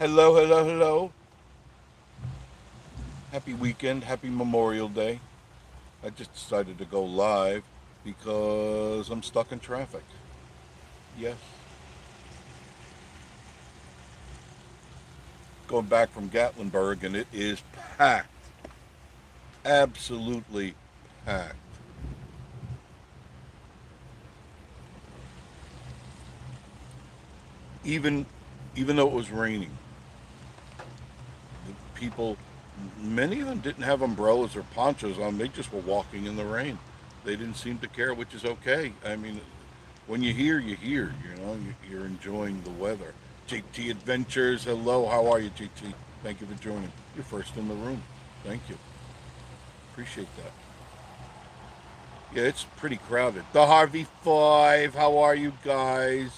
Hello, hello, hello. Happy weekend. Happy Memorial Day. I just decided to go live because I'm stuck in traffic. Yes. Going back from Gatlinburg, and it is packed. Absolutely packed. Even even though it was raining, the people, many of them didn't have umbrellas or ponchos on. They just were walking in the rain. They didn't seem to care, which is okay. I mean, when you hear, you hear. You're enjoying the weather. JT Adventures, hello. How are you, JT? Thank you for joining. You're first in the room. Thank you. Appreciate that. Yeah, it's pretty crowded. The Harvey Five, how are you guys?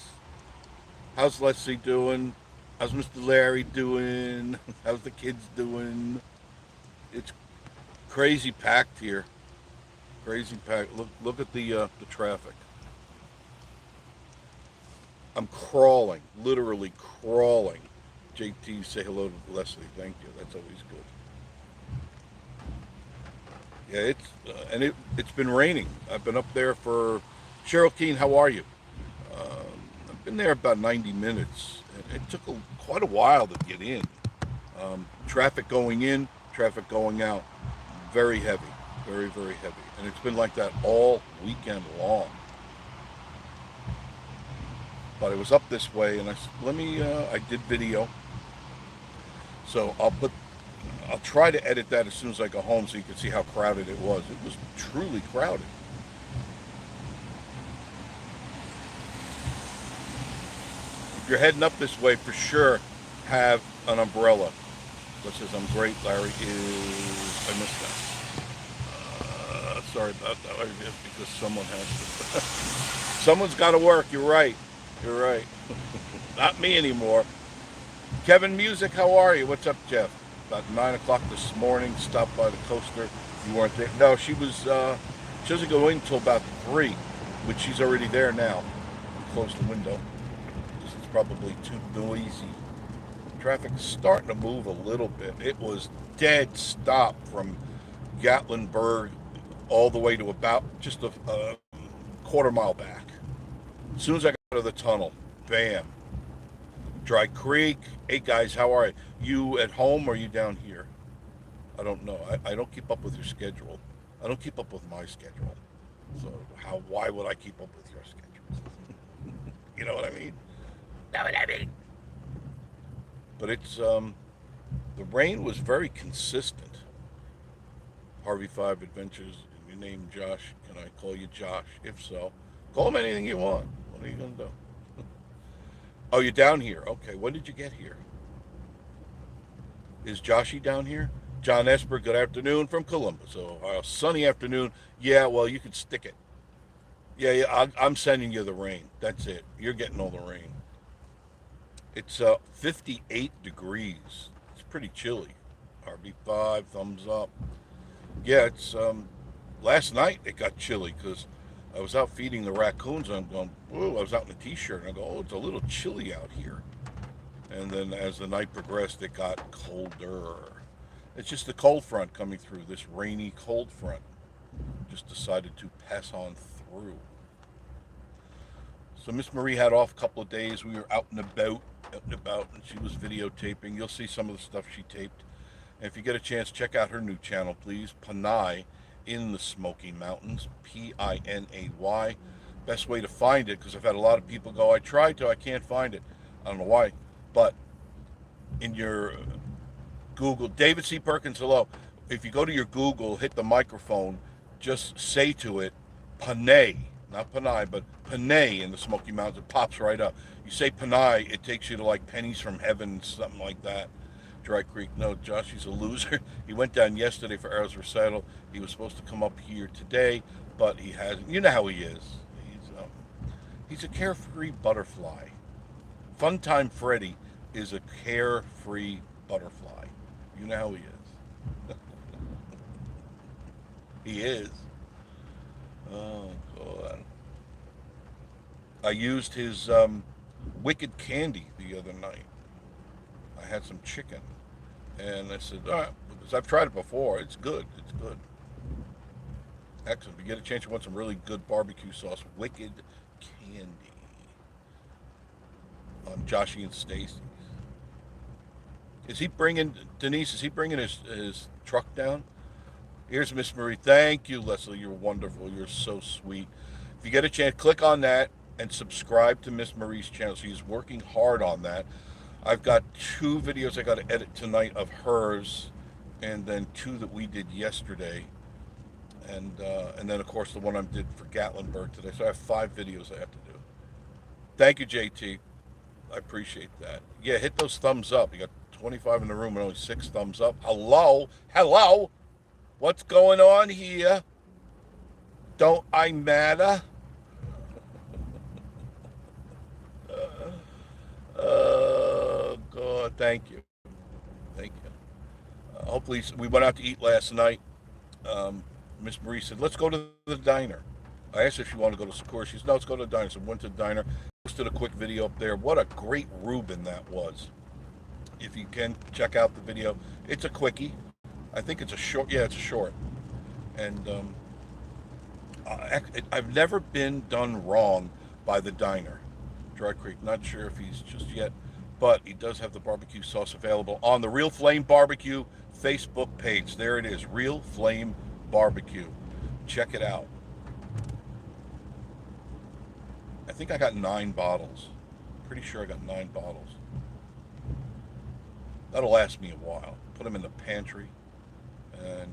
How's Leslie doing? How's Mr. Larry doing? How's the kids doing? It's crazy packed here. Crazy packed. Look at the traffic. I'm crawling, literally crawling. JT, say hello to Leslie. Thank you. That's always good. Yeah, it's been raining. I've been up there for Cheryl Keen. How are you? I've been there about 90 minutes. It took quite a while to get in. Traffic going in, traffic going out. Very heavy, very heavy, and it's been like that all weekend long. But I was up this way, and I said, let me. I did video, so I'll try to edit that as soon as I go home, so you can see how crowded it was. It was truly crowded. If you're heading up this way, for sure, have an umbrella. What says I'm great, Larry is I missed that. Sorry about that. Because someone has to. Someone's got to work. You're right. You're right. Not me anymore. Kevin Music, how are you? What's up, Jeff? About 9 o'clock this morning. Stopped by the coaster. You weren't there. No, she was. She doesn't go in until about 3, which she's already there now. Close the window. It's probably too noisy. Traffic is starting to move a little bit. It was dead stop from Gatlinburg all the way to about just a quarter mile back. As soon as I got out of the tunnel, bam. Dry Creek. Hey guys, how are you? You at home or you down here? I don't know. I don't keep up with your schedule. I don't keep up with my schedule. So why would I keep up with your schedule? You know what I mean? Know what I mean? But the rain was very consistent. Harvey Five Adventures. Your name Josh. Can I call you Josh? If so, call him anything you want. What are you gonna do? Oh, you're down here. Okay. When did you get here? Is Joshy down here? John Esper, good afternoon from Columbus. So, sunny afternoon. Yeah, well, you could stick it. Yeah, I'm sending you the rain. That's it. You're getting all the rain. It's 58 degrees. It's pretty chilly. RB5, thumbs up. Yeah, it's last night it got chilly because I was out feeding the raccoons and I'm going, whoa, I was out in a t-shirt and I go, oh, it's a little chilly out here. And then as the night progressed, it got colder. It's just the cold front coming through. This rainy cold front just decided to pass on through. So Miss Marie had off a couple of days. We were out and about, and she was videotaping. You'll see some of the stuff she taped. And if you get a chance, check out her new channel, please. Panay in the Smoky Mountains. Pinay. Best way to find it, because I've had a lot of people go, I tried to, I can't find it. I don't know why. But in your Google, David C. Perkins, hello. If you go to your Google, hit the microphone, just say to it, Panay, not Panay, but Panay in the Smoky Mountains. It pops right up. You say Panay, it takes you to like Pennies from Heaven, something like that. Dry Creek. No, Josh, he's a loser. He went down yesterday for Arrow's recital. He was supposed to come up here today, but he hasn't. You know how he is. He's a carefree butterfly. Funtime Freddy is a carefree butterfly. You know how he is. He is. Oh, God. I used his wicked candy the other night. I I had some chicken, and I said, all right, because I've tried it before. It's good. It's good. Excellent. If you get a chance, you want some really good barbecue sauce, Wicked Candy on Joshy and Stacy's. Is he bringing, Denise, is he bringing his truck down? Here's Miss Marie. Thank you, Leslie. You're wonderful. You're so sweet. If you get a chance, click on that and subscribe to Miss Marie's channel. She's working hard on that. I've got 2 videos I got to edit tonight of hers, and then 2 that we did yesterday, and then of course the one I did for Gatlinburg today. So I have 5 videos I have to do. Thank you, JT. I appreciate that. Yeah, hit those thumbs up. You got 25 in the room and only 6 thumbs up. Hello, hello. What's going on here? Don't I matter? Oh, God, thank you. Thank you. Hopefully, we went out to eat last night. Miss Marie said, let's go to the diner. I asked her if she wanted to go to Sakura. She said, no, let's go to the diner. So we went to the diner, posted a quick video up there. What a great Reuben that was. If you can, check out the video. It's a quickie. I think it's a short. Yeah, it's a short. And I've never been done wrong by the diner. Dry Creek. Not sure if he's just yet, but he does have the barbecue sauce available on the Real Flame Barbecue Facebook page. There it is, Real Flame Barbecue. Check it out. I think I got 9 bottles. Pretty sure I got 9 bottles. That'll last me a while. Put them in the pantry, and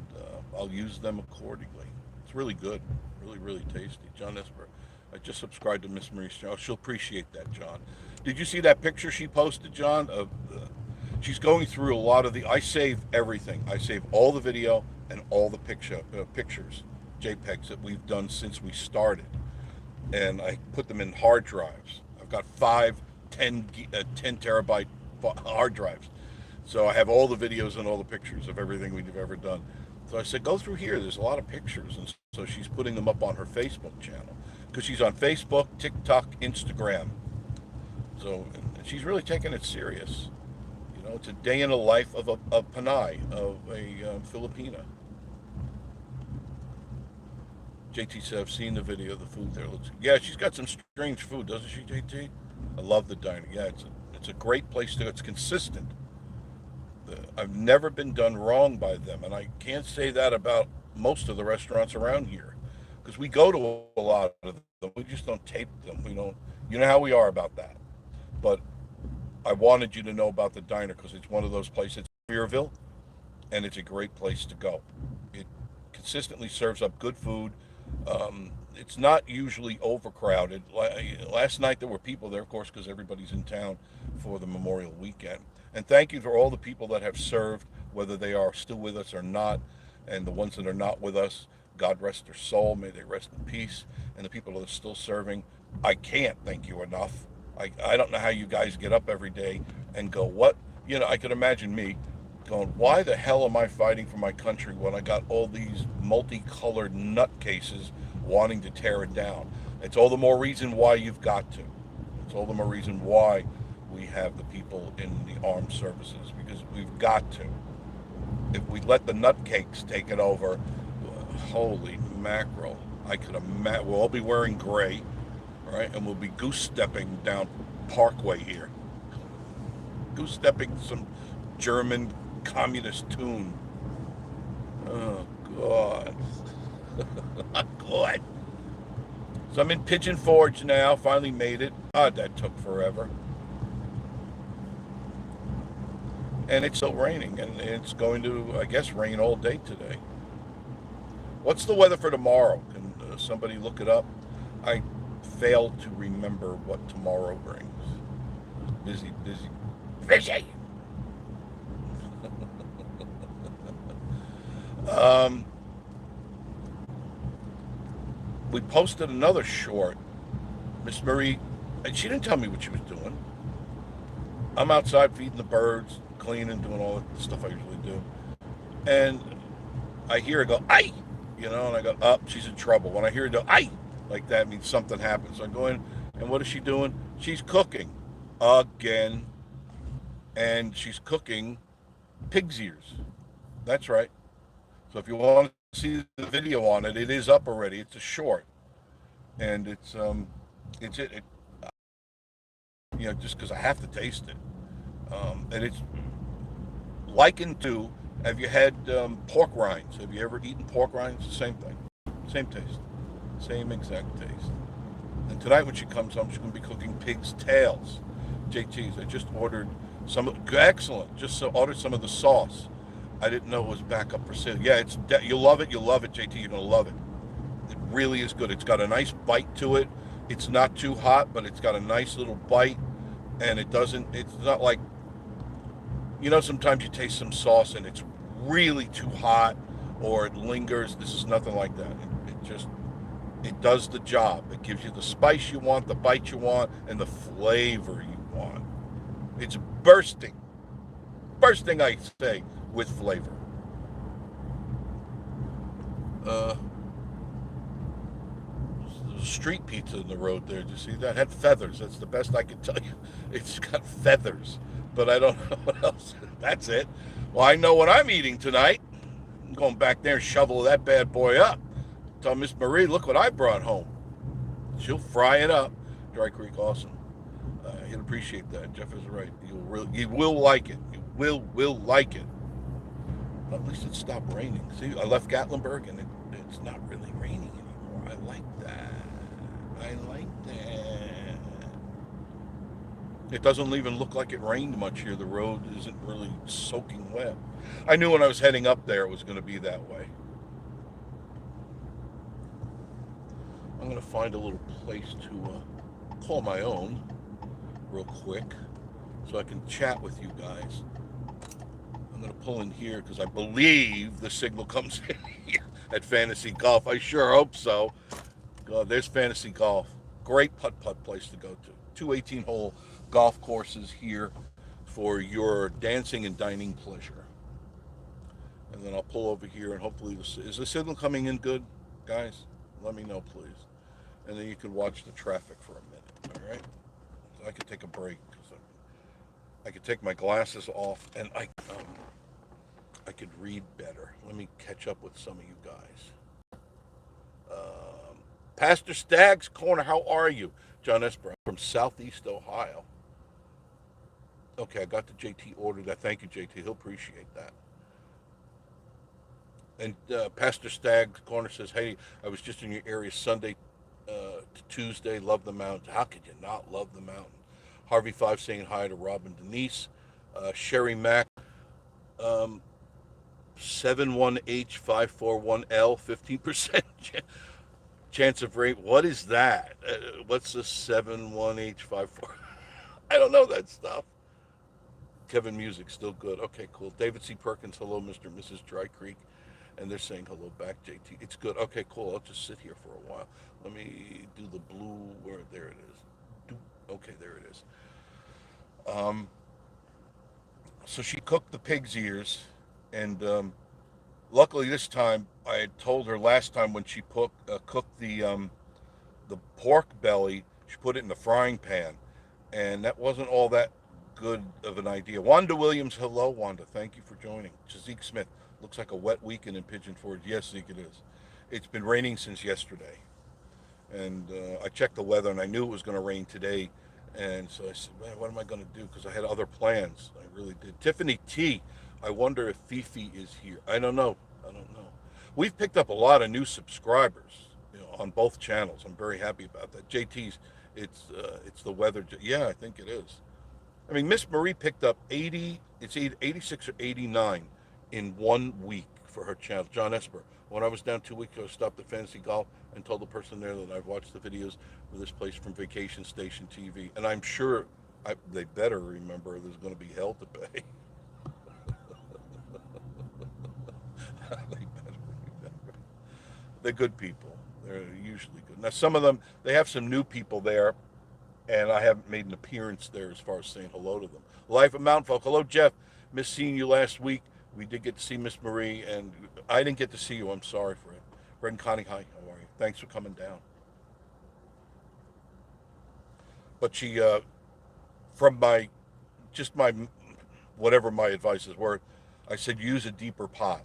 I'll use them accordingly. It's really good. Really, really tasty. John Esper. I just subscribed to Miss Marie's channel. She'll appreciate that, John. Did you see that picture she posted, John? She's going through a lot of the... I save everything. I save all the video and all the pictures, JPEGs that we've done since we started. And I put them in hard drives. I've got 5 10 terabyte hard drives. So I have all the videos and all the pictures of everything we've ever done. So I said, go through here. There's a lot of pictures. And so she's putting them up on her Facebook channel, because she's on Facebook, TikTok, Instagram. So she's really taking it serious. You know, it's a day in the life of a Panay, of a Filipina. JT said, I've seen the video. The food there looks... Yeah, she's got some strange food, doesn't she, JT? I love the diner. Yeah, it's a great place to go. It's consistent. I've never been done wrong by them, and I can't say that about most of the restaurants around here, because we go to a lot of them. We just don't tape them. We don't... You know how we are about that. But I wanted you to know about the diner, because it's one of those places in Beerville, and it's a great place to go. It consistently serves up good food. It's not usually overcrowded. Last night there were people there, of course, because everybody's in town for the Memorial Weekend. And thank you for all the people that have served, whether they are still with us or not. And the ones that are not with us, God rest their soul. May they rest in peace. And the people that are still serving, I can't thank you enough. I don't know how you guys get up every day and go, what? You know, I could imagine me going, why the hell am I fighting for my country when I got all these multicolored nutcases wanting to tear it down? It's all the more reason why you've got to. It's all the more reason why we have the people in the armed services, because we've got to. If we let the nutcakes take it over, holy mackerel, I could imagine. We'll all be wearing gray, right? And we'll be goose stepping down Parkway here. Goose stepping some German communist tune. Oh, God. God. So I'm in Pigeon Forge now. Finally made it. God, that took forever. And it's still raining, and it's going to, I guess, rain all day today. What's the weather for tomorrow? Can somebody look it up? I failed to remember what tomorrow brings. Busy. We posted another short. Miss Marie, and she didn't tell me what she was doing. I'm outside feeding the birds, cleaning, doing all the stuff I usually do. And I hear her go, "Aye!" You know, and I go, "Up, she's in trouble." When I hear her go, "Aye!" like that means something happens. So I go in, and what is she doing? She's cooking. Again. and she's cooking pig's ears. That's right. So if you want to see the video on it, it is up already. It's a short, and it just because I have to taste it, and it's likened to. Have you had pork rinds? Have you ever eaten pork rinds? Same thing, same taste, same exact taste. And tonight when she comes home, she's going to be cooking pig's tails. JT's. I just ordered some. Excellent. Just ordered some of the sauce. I didn't know it was back up for sale. Yeah, you'll love it. You'll love it, JT. You're going to love it. It really is good. It's got a nice bite to it. It's not too hot, but it's got a nice little bite. And it's not like, sometimes you taste some sauce and it's really too hot or it lingers. This is nothing like that. It does the job. It gives you the spice you want, the bite you want, and the flavor you want. It's bursting, I say, with flavor. Street pizza in the road there. Did you see that? It had feathers. That's the best I can tell you. It's got feathers, but I don't know what else. That's it. Well, I know what I'm eating tonight. I'm going back there and shovel that bad boy up. Tell Miss Marie, look what I brought home. She'll fry it up. Dry Creek, awesome. He'll appreciate that. Jeff is right. You will like it. You will like it. But at least it stopped raining. See, I left Gatlinburg and it's not really raining anymore. I like that. It doesn't even look like it rained much here. The road isn't really soaking wet. I knew when I was heading up there it was going to be that way. I'm going to find a little place to call my own real quick so I can chat with you guys. I'm going to pull in here because I believe the signal comes in here at Fantasy Golf. I sure hope so. God, there's Fantasy Golf. Great putt-putt place to go to. Two 18-hole golf courses here for your dancing and dining pleasure. And then I'll pull over here and hopefully, is the signal coming in good, guys? Let me know, please. And then you can watch the traffic for a minute, all right? So I could take a break. I could take my glasses off and I could read better. Let me catch up with some of you guys. Pastor Stagg's Corner, how are you? John Esper from Southeast Ohio. Okay, I got the JT order that. Thank you, JT. He'll appreciate that. And Pastor Stagg's Corner says, hey, I was just in your area Sunday to Tuesday. Love the mountain. How could you not love the mountain? Harvey 5 saying hi to Rob and Denise. Sherry Mack, 71H541L, 15% chance of rain. What is that? What's the 71H54? I don't know that stuff. Kevin Music, still good. Okay, cool. David C. Perkins, hello, Mr. and Mrs. Dry Creek. And they're saying hello back, JT. It's good. Okay, cool. I'll just sit here for a while. Let me do the blue. There it is. Okay, there it is. So she cooked the pig's ears, and luckily this time I had told her last time when she cooked the pork belly, she put it in the frying pan, and that wasn't all that good of an idea. Wanda Williams, hello, Wanda. Thank you for joining. Zeke Smith, looks like a wet weekend in Pigeon Forge. Yes, Zeke, it is. It's been raining since yesterday, and I checked the weather, and I knew it was going to rain today. And so I said, man, what am I going to do? Because I had other plans. I really did. Tiffany T, I wonder if Fifi is here. I don't know. We've picked up a lot of new subscribers, on both channels. I'm very happy about that. JT's, it's the weather. Yeah, I think it is. I mean, Miss Marie picked up 86 or 89 in 1 week for her channel. John Esper. When I was down 2 weeks ago, I stopped at Fantasy Golf and told the person there that I've watched the videos of this place from Vacation Station TV. And I'm sure they better remember there's going to be hell to pay. They better remember. They're good people. They're usually good. Now, some of them, they have some new people there, and I haven't made an appearance there as far as saying hello to them. Life of Mountain Folk. Hello, Jeff. Miss seeing you last week. We did get to see Miss Marie, and I didn't get to see you. I'm sorry for it. Red and Connie, hi. How are you? Thanks for coming down. But she, from my whatever my advice is worth. I said use a deeper pot.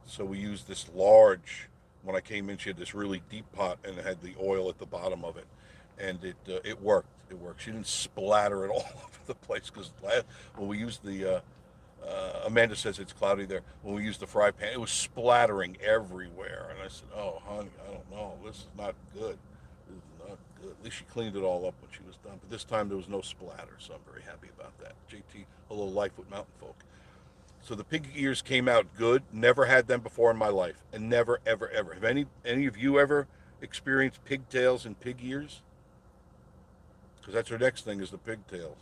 So we used this large. When I came in, she had this really deep pot, and it had the oil at the bottom of it, and it worked. It worked. She didn't splatter it all over the place because when we used the Amanda says it's cloudy there. When we used the fry pan, it was splattering everywhere, and I said, "Oh, honey, I don't know. This is not good. This is not good." At least she cleaned it all up when she was done. But this time there was no splatter, so I'm very happy about that. JT, a little life with mountain folk. So the pig ears came out good. Never had them before in my life, and never, ever, ever. Have any of you ever experienced pigtails and pig ears? Because that's her next thing is the pigtails.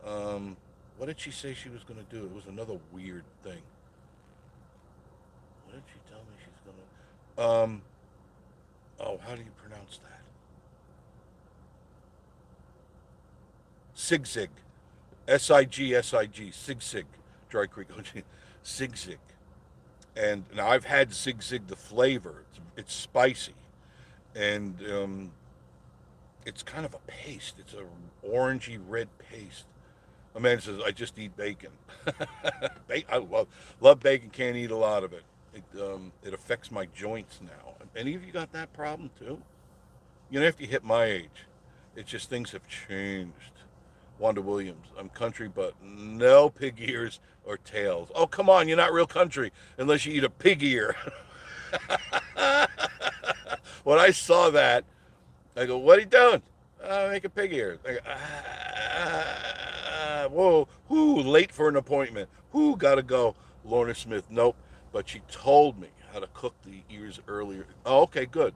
What did she say she was going to do? It was another weird thing. What did she tell me she's going to? Oh, how do you pronounce that? Sig Sig. Sig. Sig Sig. Dry Creek. Sig Sig. And now I've had Sig Sig, the flavor. It's spicy. And it's kind of a paste. It's a orangey red paste. Amanda says, I just eat bacon. I love bacon, can't eat a lot of it. It affects my joints now. Any of you got that problem too? You know, after you hit my age, it's just things have changed. Wanda Williams, I'm country, but no pig ears or tails. Oh, come on, you're not real country unless you eat a pig ear. When I saw that, I go, what are you doing? Make a pig ear. I go, whoa, whoo, late for an appointment. Whoo, gotta go. Lorna Smith, nope. But she told me how to cook the ears earlier. Oh, okay, good.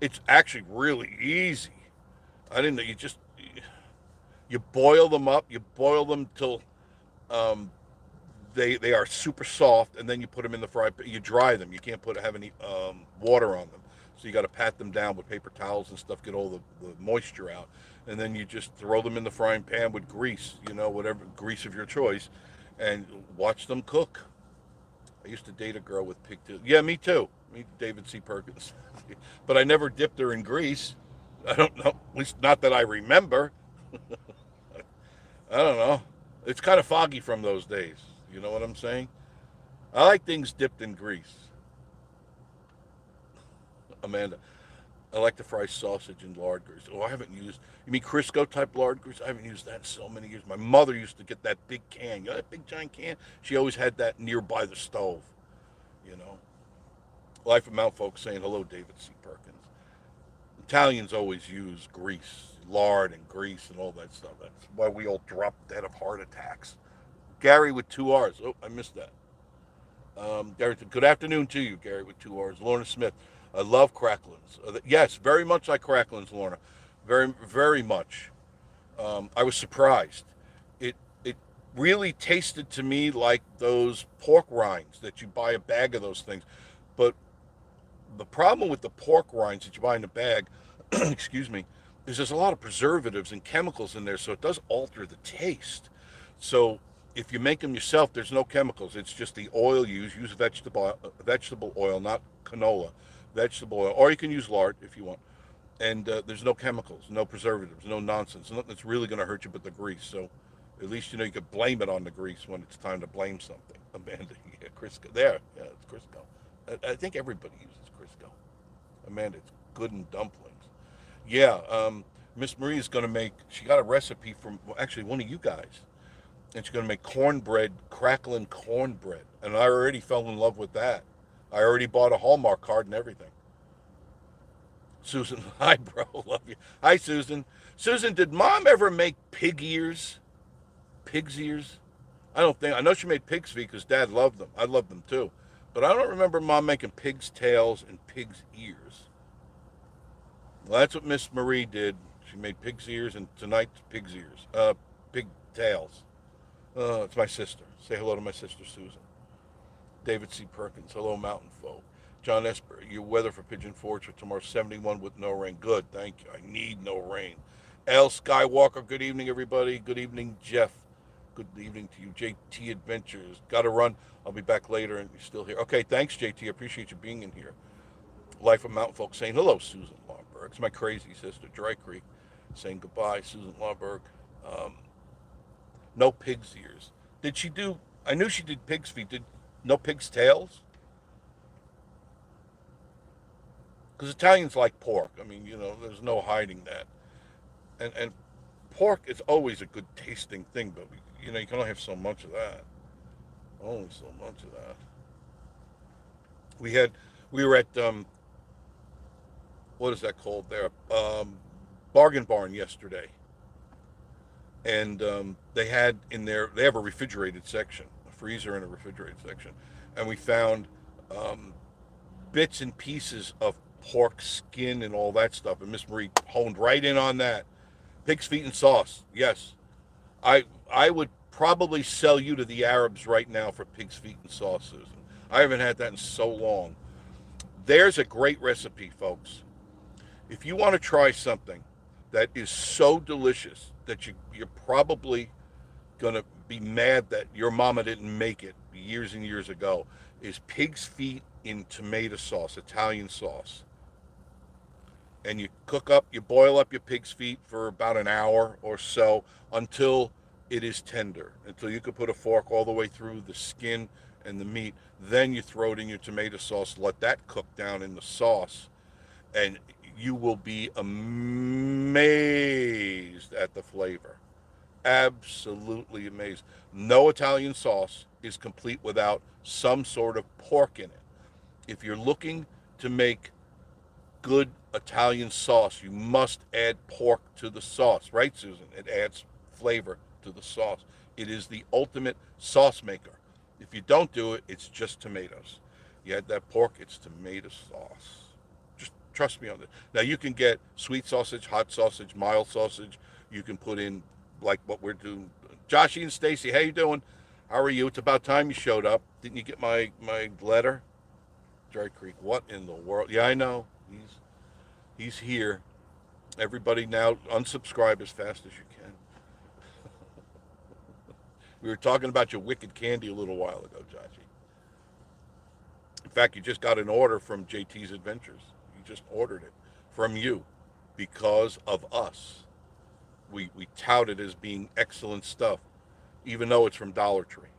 It's actually really easy. I didn't know. You boil them up. You boil them till um, they are super soft, and then you put them in the fry pan. You dry them. You can't have any water on them. So you got to pat them down with paper towels and stuff, get all the moisture out, and then you just throw them in the frying pan with grease, whatever grease of your choice, and watch them cook. I used to date a girl with pigtails. Yeah, me too. Me, David C. Perkins. But I never dipped her in grease. I don't know. At least not that I remember. I don't know. It's kind of foggy from those days. You know what I'm saying? I like things dipped in grease. Amanda, I like to fry sausage in lard grease. Oh, I haven't used. You mean Crisco type lard grease? I haven't used that in so many years. My mother used to get that big can. You know that big giant can? She always had that nearby the stove. You know. Life of Mount Folk saying hello, David C. Perkins. Italians always use grease, lard and grease and all that stuff. That's why we all drop dead of heart attacks. Gary with two R's. Oh, I missed that. Gary, good afternoon to you, Gary with two R's. Lorna Smith. I love cracklins. Yes, very much like cracklins, Lorna. Very, very much. I was surprised. It really tasted to me like those pork rinds that you buy a bag of those things. But the problem with the pork rinds that you buy in a bag, excuse me, is there's a lot of preservatives and chemicals in there, so it does alter the taste. So if you make them yourself, there's no chemicals. It's just the oil you use. Use vegetable oil, not canola. Vegetable oil, or you can use lard if you want. And there's no chemicals, no preservatives, no nonsense. Nothing that's really going to hurt you but the grease. So at least you could blame it on the grease when it's time to blame something. Amanda, yeah, Crisco. There, yeah, it's Crisco. I think everybody uses Crisco. Amanda, it's good in dumplings. Yeah, Miss Maria's going to make. She got a recipe from actually one of you guys, and she's going to make cornbread, crackling cornbread. And I already fell in love with that. I already bought a Hallmark card and everything. Susan, hi, bro. Love you. Hi, Susan. Susan, did Mom ever make pig ears? Pig's ears? I don't think. I know she made pig's feet because Dad loved them. I loved them too. But I don't remember Mom making pig's tails and pig's ears. Well, that's what Miss Marie did. She made pig's ears, and tonight's pig's ears. Pig tails. It's my sister. Say hello to my sister, Susan. David C. Perkins. Hello, mountain folk. John Esper, your weather for Pigeon Forge for tomorrow, 71 with no rain. Good, thank you. I need no rain. L. Skywalker, good evening, everybody. Good evening, Jeff. Good evening to you. JT Adventures. Got to run. I'll be back later, and you're still here. Okay, thanks, JT. I appreciate you being in here. Life of Mountain Folk saying hello, Susan Lomberg. It's my crazy sister, Dry Creek, saying goodbye, Susan Lomberg. No pig's ears. Did she do? I knew she did pig's feet. Did no pig's tails? Because Italians like pork. I mean, there's no hiding that. And pork is always a good tasting thing, but you can only have so much of that. Only so much of that. We had, we were at what is that called there? Bargain Barn yesterday, and they had in there, they have a refrigerated section, a freezer and a refrigerated section, and we found um, bits and pieces of pork skin and all that stuff, and Miss Marie honed right in on that. Pig's feet and sauce, yes. I would probably sell you to the Arabs right now for pig's feet and sauce, Susan. I haven't had that in so long. There's a great recipe, folks. If you want to try something that is so delicious that you're probably going to be mad that your mama didn't make it years and years ago, is pig's feet in tomato sauce, Italian sauce. And you boil up your pig's feet for about an hour or so until it is tender, until you can put a fork all the way through the skin and the meat. Then you throw it in your tomato sauce, let that cook down in the sauce, and you will be amazed at the flavor. Absolutely amazed. No Italian sauce is complete without some sort of pork in it. If you're looking to make good Italian sauce, you must add pork to the sauce, right, Susan? It adds flavor to the sauce. It is the ultimate sauce maker. If you don't do it, it's just tomatoes. You add that pork, it's tomato sauce. Just trust me on this. Now you can get sweet sausage, hot sausage, mild sausage. You can put in like what we're doing. Joshy and Stacy, how you doing? How are you? It's about time you showed up. Didn't you get my letter? Dry Creek, what in the world? Yeah, I know. He's here. Everybody now unsubscribe as fast as you can. We were talking about your wicked candy a little while ago, Joshy. In fact, you just got an order from JT's Adventures. You just ordered it from you because of us. We tout it as being excellent stuff, even though it's from Dollar Tree.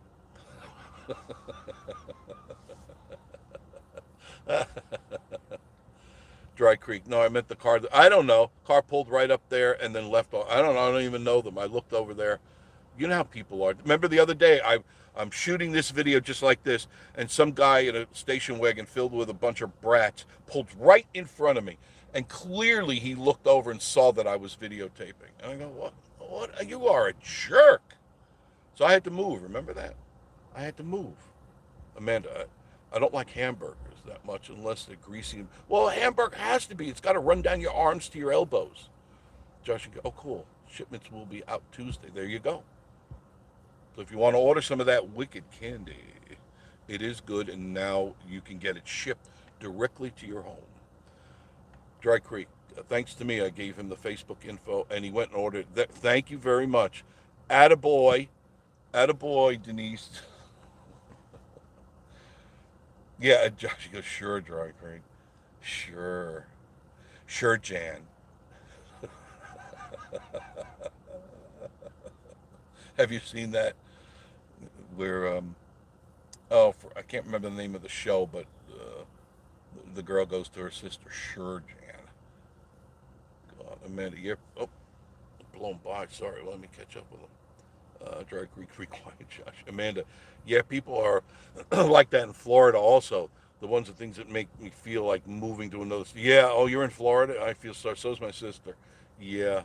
Dry Creek. No, I meant the car. I don't know. Car pulled right up there and then left off. I don't know. I don't even know them. I looked over there. You know how people are. Remember the other day, I'm shooting this video just like this, and some guy in a station wagon filled with a bunch of brats pulled right in front of me. And clearly he looked over and saw that I was videotaping. And I go, what? You are a jerk. So I had to move. Remember that? I had to move. Amanda, I don't like hamburgers that much unless they're greasy. Well, a hamburger has to be. It's got to run down your arms to your elbows. Josh would go, oh, cool. Shipments will be out Tuesday. There you go. So if you want to order some of that wicked candy, it is good, and now you can get it shipped directly to your home. Dry Creek, thanks to me, I gave him the Facebook info, and he went and ordered that. Thank you very much. Attaboy. Attaboy, Denise. Yeah, Josh goes, sure, Dry Creek. Sure. Sure, Jan. Have you seen that? Where, I can't remember the name of the show, but the girl goes to her sister, sure, Jan. God, Amanda, you're, blown by. Sorry, let me catch up with them. Dry Creek, quiet, Josh. Amanda, yeah, people are like that in Florida also. The ones of things that make me feel like moving to another state. Yeah, oh, you're in Florida? I feel sorry. So's my sister. Yeah,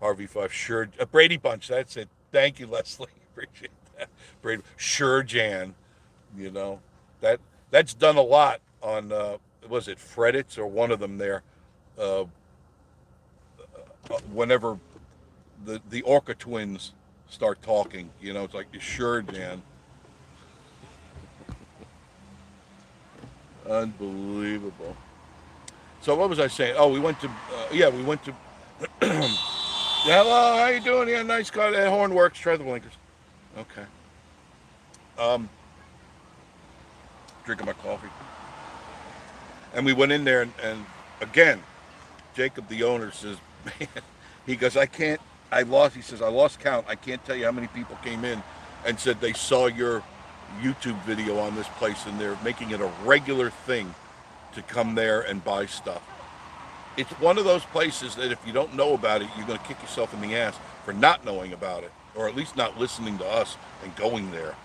RV5, sure. Brady Bunch, that's it. Thank you, Leslie. Appreciate that. Brady, sure, Jan. You know, that's done a lot on, was it Freddits or one of them there? Whenever the Orca twins start talking, it's like, sure, Jan. Unbelievable. So what was I saying? Oh, we went to, hello, how you doing? Yeah, nice car. That horn works. Try the blinkers. Okay. Drinking my coffee. And we went in there, and again, Jacob, the owner, says, man, he goes, he says, I lost count. I can't tell you how many people came in and said they saw your YouTube video on this place and they're making it a regular thing to come there and buy stuff. It's one of those places that if you don't know about it, you're going to kick yourself in the ass for not knowing about it, or at least not listening to us and going there,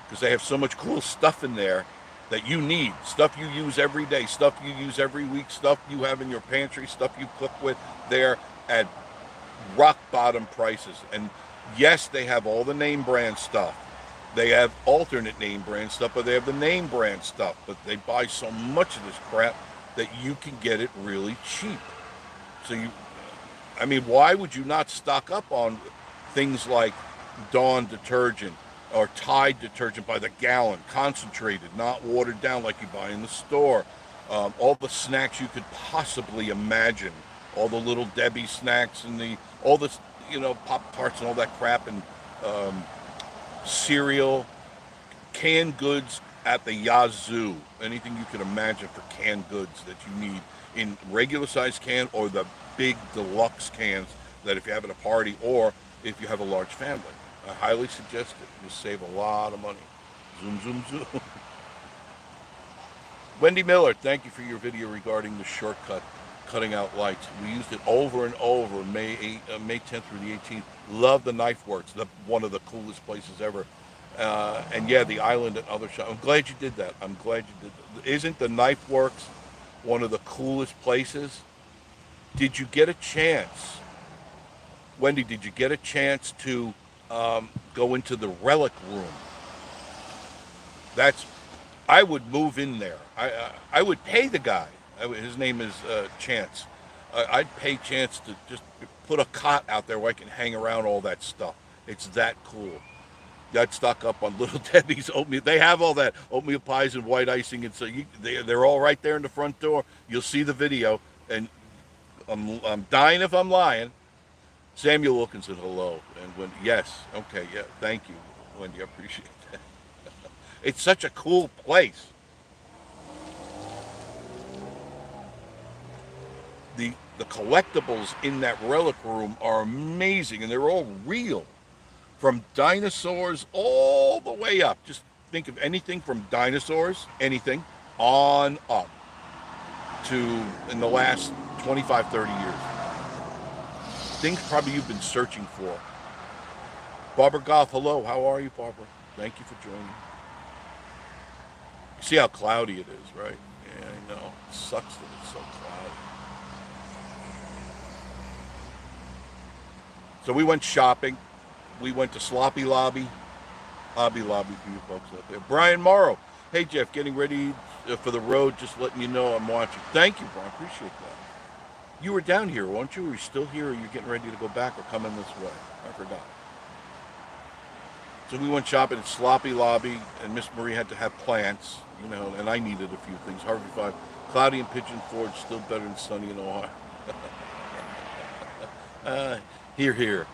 because they have so much cool stuff in there that you need, stuff you use every day, stuff you use every week, stuff you have in your pantry, stuff you cook with there at rock bottom prices. And yes, they have all the name brand stuff. They have alternate name brand stuff, but they have the name brand stuff. But they buy so much of this crap that you can get it really cheap. So why would you not stock up on things like Dawn detergent or Tide detergent by the gallon, concentrated, not watered down like you buy in the store? All the snacks you could possibly imagine, all the Little Debbie snacks and all the Pop-Tarts and all that crap, and cereal, canned goods at the yazoo. Anything you can imagine for canned goods that you need in regular size can or the big deluxe cans that if you're having a party or if you have a large family. I highly suggest it. You'll save a lot of money. Zoom, zoom, zoom. Wendy Miller, thank you for your video regarding the shortcut, cutting out lights. We used it over and over, May 10th through the 18th. Love the Knife Works, one of the coolest places ever. And yeah, the island and other shops. I'm glad you did that. I'm glad you did that. Isn't the Knife Works one of the coolest places? Did you get a chance, Wendy, did you get a chance to go into the relic room? I would move in there. I would pay the guy. His name is Chance. I'd pay Chance to just put a cot out there where I can hang around all that stuff. It's that cool. I'd stock up on Little Debbie's oatmeal. They have all that oatmeal pies and white icing, and so they're all right there in the front door. You'll see the video, and I'm dying if I'm lying. Samuel Wilkinson, hello, and yes, okay, yeah, thank you, Wendy, I appreciate that. It's such a cool place. The collectibles in that relic room are amazing, and they're all real. From dinosaurs all the way up. Just think of anything from dinosaurs, anything, on up to in the last 25, 30 years. Things probably you've been searching for. Barbara Goff, hello. How are you, Barbara? Thank you for joining. You see how cloudy it is, right? Yeah, I know. It sucks that it's so cloudy. So we went shopping. We went to Sloppy Lobby, Hobby Lobby for you folks out there. Brian Morrow, hey Jeff, getting ready for the road, just letting you know I'm watching. Thank you, Brian, appreciate that. You were down here, weren't you? Are you still here, or are you getting ready to go back or coming this way? I forgot. So we went shopping at Sloppy Lobby, and Miss Marie had to have plants, and I needed a few things. Harvey 5, cloudy in Pigeon Forge, still better than sunny in Ohio. Here.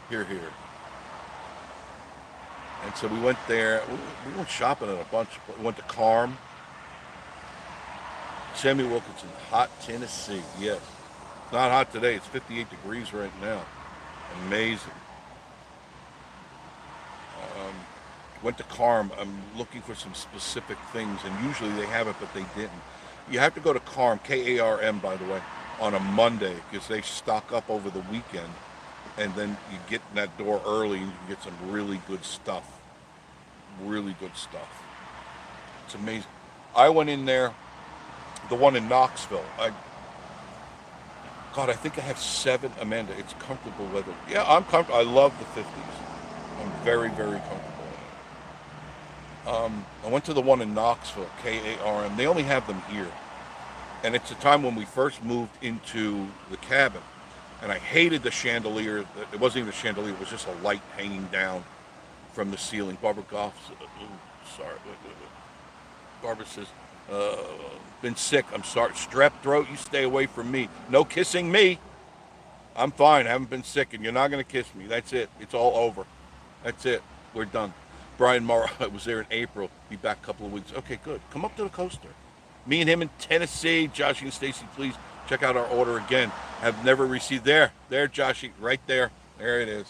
And so we went there. We went shopping at a bunch. We went to Carm. Samuel Wilkinson, hot Tennessee. Yes. It's not hot today. It's 58 degrees right now. Amazing. Went to Carm. I'm looking for some specific things, and usually they have it, but they didn't. You have to go to Carm, K-A-R-M, by the way, on a Monday, because they stock up over the weekend. And then you get in that door early and you can get some really good stuff. Really good stuff. It's amazing. I went in there, the one in Knoxville. I think I have 7. Amanda, it's comfortable weather. Yeah, I'm comfortable. I love the 50s. I'm very, very comfortable in it. I went to the one in Knoxville, K-A-R-M. They only have them here. And it's a time when we first moved into the cabin. And I hated the chandelier. It wasn't even a chandelier. It was just a light hanging down from the ceiling. Barbara Goff, sorry. Barbara says, been sick. I'm sorry. Strep throat, you stay away from me. No kissing me. I'm fine. I haven't been sick, and you're not going to kiss me. That's it. It's all over. That's it. We're done. Brian Morrow, I was there in April. Be back a couple of weeks. Okay, good. Come up to the coaster. Me and him in Tennessee. Josh and Stacy, please. Check out our order again. Have never received there, Joshy, right there. There it is.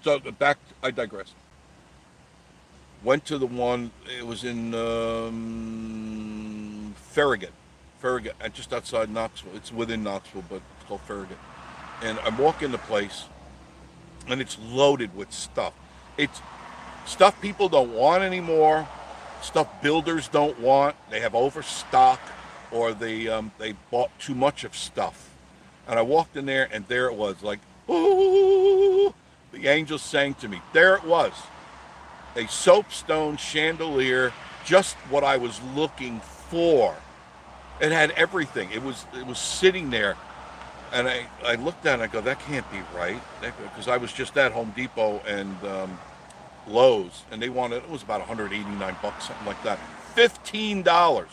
So back, I digress. Went to the one. It was in Farragut, Farragut, just outside Knoxville. It's within Knoxville, but it's called Farragut. And I walk in the place, and it's loaded with stuff. It's stuff people don't want anymore, stuff builders don't want. They have overstock, or they bought too much of stuff. And I walked in there, and there it was, like, ooh, the angels sang to me. There it was, a soapstone chandelier, just what I was looking for. It had everything. It was sitting there, and I looked at it and I go, that can't be right, because I was just at Home Depot and Lowe's, and they wanted, it was about 189 bucks, something like that. $15.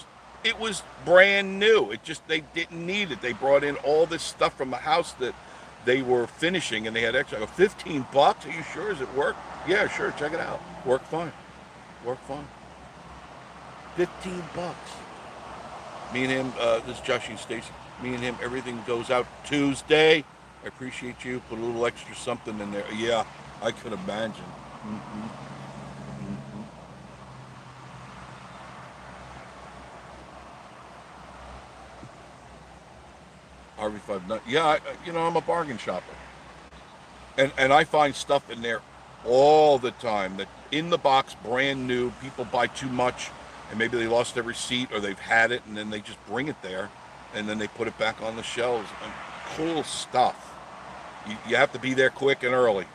It was brand new. It just, they didn't need it. They brought in all this stuff from the house that they were finishing, and they had extra. I go, 15 bucks? Are you sure? Does it work? Yeah, sure. Check it out. Worked fine. Worked fine. 15 bucks. Me and him, this is Joshie and Stacy. Me and him, everything goes out Tuesday. I appreciate you. Put a little extra something in there. Yeah, I could imagine. Mm-hmm. Mm-hmm. RV5. Yeah, I'm a bargain shopper. And I find stuff in there all the time that in the box, brand new. People buy too much, and maybe they lost their receipt or they've had it, and then they just bring it there, and then they put it back on the shelves. And cool stuff. You have to be there quick and early.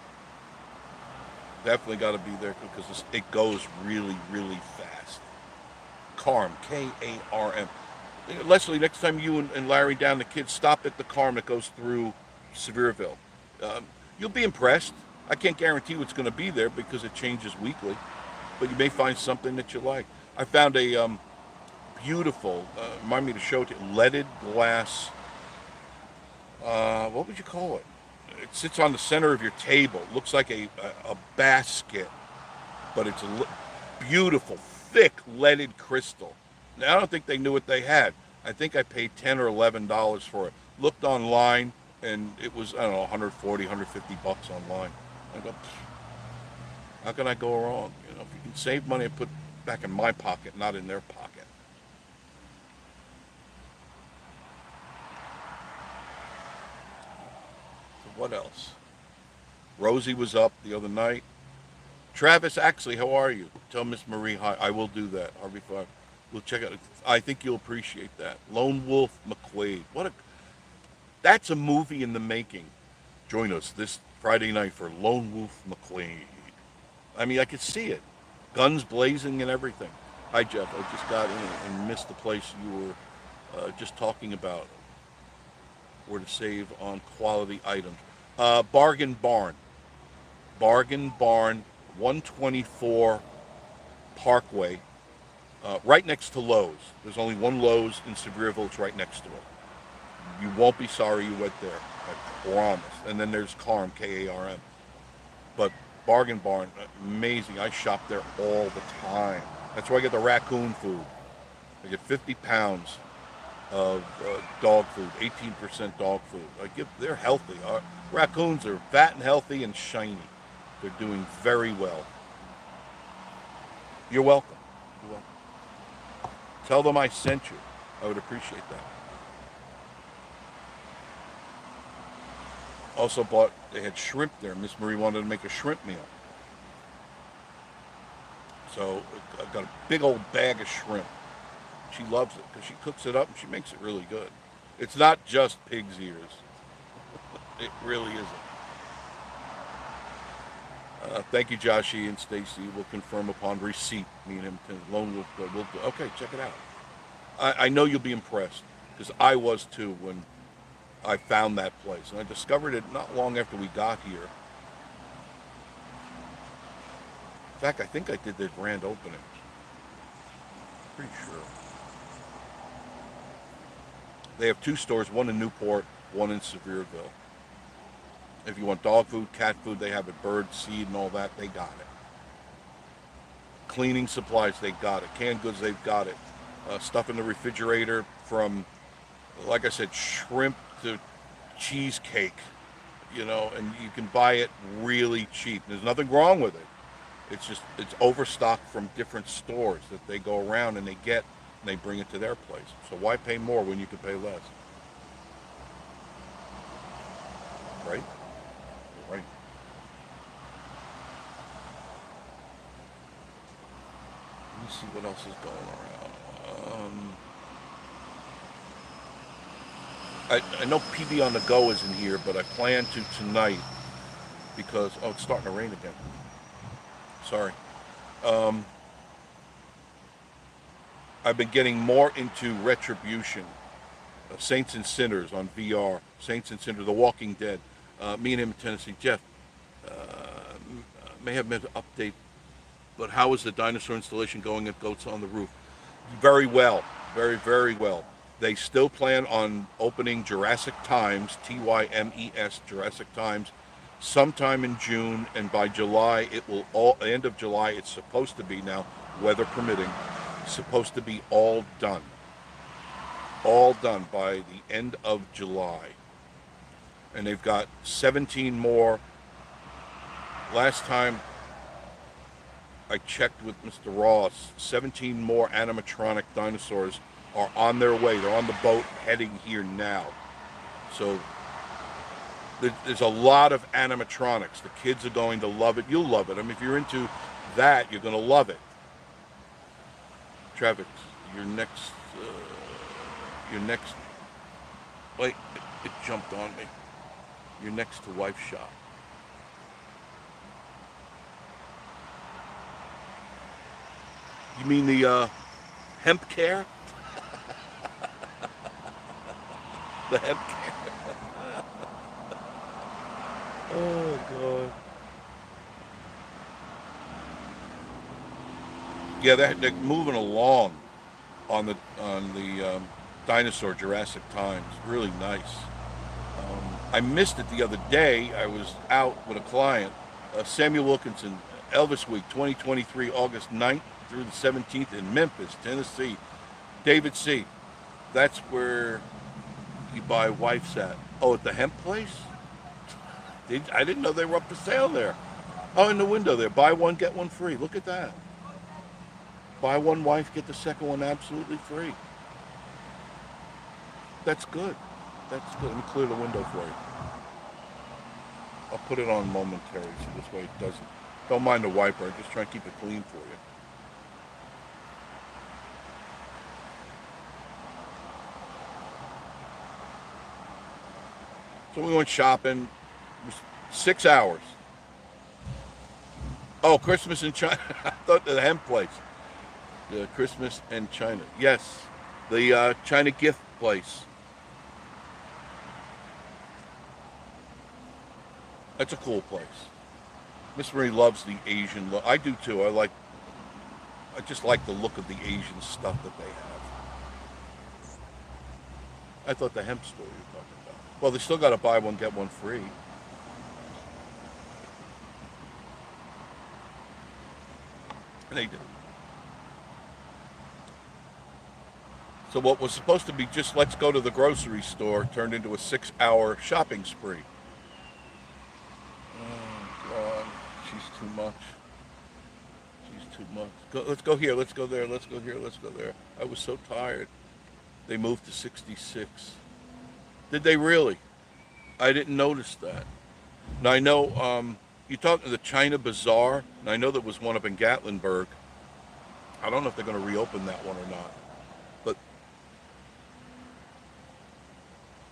Definitely got to be there because it goes really, really fast. Carm, Karm. Leslie, next time you and Larry down the kids, stop at the Carm that goes through Sevierville. You'll be impressed. I can't guarantee what's going to be there because it changes weekly, but you may find something that you like. I found a beautiful, remind me to show it to you, leaded glass, what would you call it? It sits on the center of your table. It looks like a basket, but it's a beautiful, thick leaded crystal. Now, I don't think they knew what they had. I think I paid $10 or $11 for it. Looked online, and it was, I don't know, 140, 150 bucks online. I go, how can I go wrong? If you can save money and put it back in my pocket, not in their pocket. So what else? Rosie was up the other night. Travis, actually, how are you? Tell Miss Marie hi. I will do that. RV5. We'll check out. I think you'll appreciate that. Lone Wolf McQuaid. That's a movie in the making. Join us this Friday night for Lone Wolf McQuaid. I mean, I could see it. Guns blazing and everything. Hi, Jeff. I just got in and missed the place you were just talking about. Where to save on quality items. Bargain Barn. Bargain Barn, 124 Parkway. Right next to Lowe's. There's only one Lowe's in Sevierville. It's right next to it. You won't be sorry you went there. I promise. And then there's Karm, Karm. But Bargain Barn, amazing. I shop there all the time. That's where I get the raccoon food. I get 50 pounds of dog food, 18% dog food. They're healthy. Raccoons are fat and healthy and shiny. They're doing very well. You're welcome. You're welcome. Tell them I sent you. I would appreciate that. Also bought, they had shrimp there. Miss Marie wanted to make a shrimp meal. So I've got a big old bag of shrimp. She loves it because she cooks it up and she makes it really good. It's not just pig's ears. It really isn't. Thank you, Joshie and Stacy. We'll confirm upon receipt. Me and him, Lone Wolf, will do. Okay, check it out. I know you'll be impressed because I was too when I found that place. And I discovered it not long after we got here. In fact, I think I did the grand opening. Pretty sure. They have two stores, one in Newport, one in Sevierville. If you want dog food, cat food, they have it. Bird, seed, and all that, they got it. Cleaning supplies, they got it. Canned goods, they've got it. Stuff in the refrigerator from, like I said, shrimp to cheesecake. and you can buy it really cheap. There's nothing wrong with it. It's overstocked from different stores that they go around and they get and they bring it to their place. So why pay more when you can pay less? Right? Right. Let me see what else is going around. I know PB on the go isn't here, but I plan to tonight because it's starting to rain again. Sorry. I've been getting more into Retribution, Saints and Sinners on VR, Saints and Sinners, The Walking Dead. Me and him in Tennessee, Jeff, may have meant to update, but how is the dinosaur installation going at Goats on the Roof? Very well, very, very well. They still plan on opening Jurassic Times, Tymes, Jurassic Times, sometime in June, and by July, end of July, it's supposed to be now, weather permitting, supposed to be all done. All done by the end of July. And they've got 17 more. Last time I checked with Mr. Ross, 17 more animatronic dinosaurs are on their way. They're on the boat heading here now. So there's a lot of animatronics. The kids are going to love it. You'll love it. I mean, if you're into that, you're going to love it. Travis, your next, wait, it jumped on me. Your next to wife shop. You mean the hemp care? The hemp care. Oh God. Yeah, they're moving along on the dinosaur Jurassic Times. Really nice. I missed it the other day. I was out with a client, Samuel Wilkinson, Elvis Week 2023, August 9th through the 17th in Memphis, Tennessee. David C. That's where you buy wife's at. Oh, at the hemp place? I didn't know they were up for sale there. Oh, in the window there. Buy one, get one free. Look at that. Buy one wife, get the second one absolutely free. That's good. That's good. Let me clear the window for you. I'll put it on momentary so this way it doesn't. Don't mind the wiper. I'm just trying to keep it clean for you. So we went shopping. It was 6 hours. Oh, Christmas in China. I thought the hemp place. The Christmas in China. Yes. The China gift place. That's a cool place. Miss Marie loves the Asian look. I do too. I just like the look of the Asian stuff that they have. I thought the hemp store you were talking about. Well, they still got to buy one, get one free. And they do. So what was supposed to be just let's go to the grocery store turned into a 6-hour shopping spree. Oh, God. She's too much. She's too much. Let's go here. Let's go there. Let's go here. Let's go there. I was so tired. They moved to 66. Did they really? I didn't notice that. Now, I know you talked to the China Bazaar, and I know there was one up in Gatlinburg. I don't know if they're going to reopen that one or not. But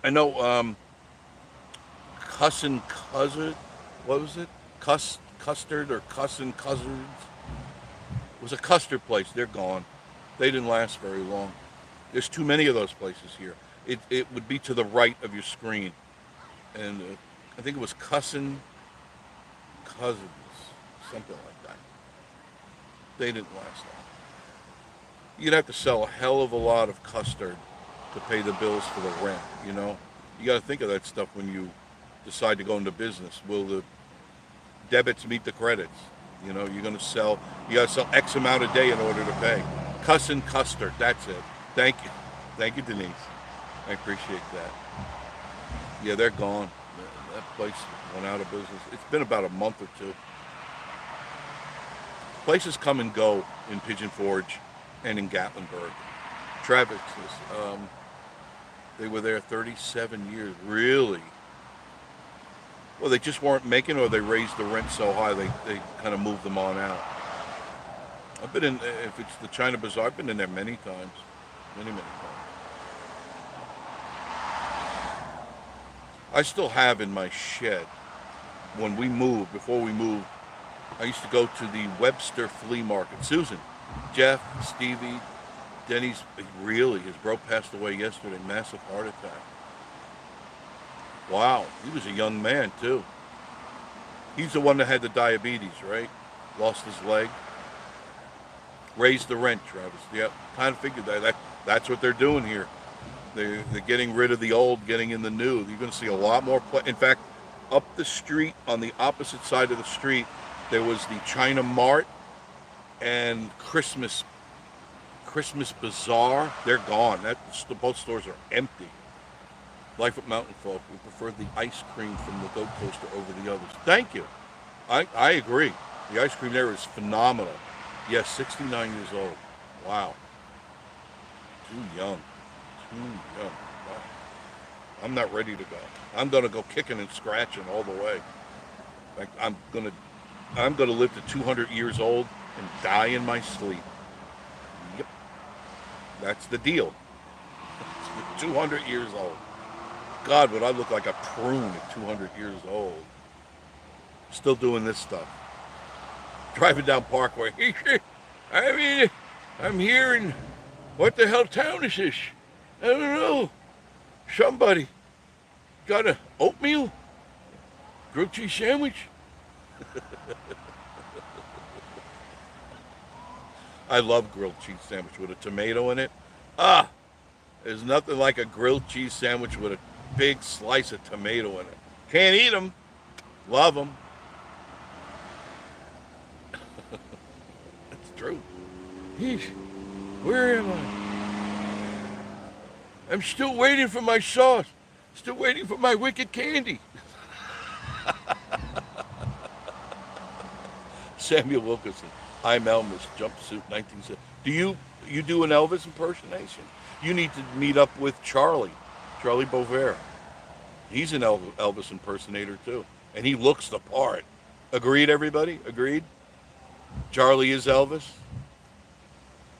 I know Cussin Cuzzard, what was it? Custard or Cussin Cuzzards? It was a custard place. They're gone. They didn't last very long. There's too many of those places here. It would be to the right of your screen. And I think it was Cussin Cousins, something like that. They didn't last long. You'd have to sell a hell of a lot of custard to pay the bills for the rent, you know? You got to think of that stuff when you decide to go into business. Will the debits meet the credits? You know, you got to sell X amount a day in order to pay. Cussin Custard, that's it. Thank you. Thank you, Denise. I appreciate that. Yeah, they're gone. That place went out of business. It's been about a month or two. Places come and go in Pigeon Forge and in Gatlinburg. Travis, they were there 37 years. Really? Well, they just weren't making, or they raised the rent so high they kind of moved them on out. I've been in, if it's the China Bazaar, I've been in there many times. Many times. I still have in my shed, when we moved, before we moved, I used to go to the Webster Flea Market. Susan, Jeff, Stevie, Denny's, really, his bro passed away yesterday, massive heart attack. Wow, he was a young man too. He's the one that had the diabetes, right? Lost his leg. Raised the rent, Travis. Yeah, kind of figured that's what they're doing here. They're getting rid of the old, getting in the new. You're going to see a lot more in fact, up the street, on the opposite side of the street, there was the China Mart and Christmas Bazaar. They're gone. Both stores are empty. Life at Mountain Folk, we prefer the ice cream from the Goat Coaster over the others. Thank you. I agree. The ice cream there is phenomenal. Yes, 69 years old. Wow. Too young. Wow. I'm not ready to go. I'm going to go kicking and scratching all the way. In fact, I'm going to live to 200 years old and die in my sleep. Yep. That's the deal. 200 years old. God, would I look like a prune at 200 years old. Still doing this stuff. Driving down Parkway. I'm here in, what the hell town is this? I don't know. Somebody got a oatmeal? Grilled cheese sandwich? I love grilled cheese sandwich with a tomato in it. There's nothing like a grilled cheese sandwich with a big slice of tomato in it. Can't eat them. Love them. It's true. Where am I? I'm still waiting for my sauce. Still waiting for my wicked candy. Samuel Wilkerson. I'm Elvis. Jumpsuit 1970. Do you do an Elvis impersonation? You need to meet up with Charlie Bover. He's an Elvis impersonator too, and he looks the part. Agreed, everybody? Agreed? Charlie is Elvis,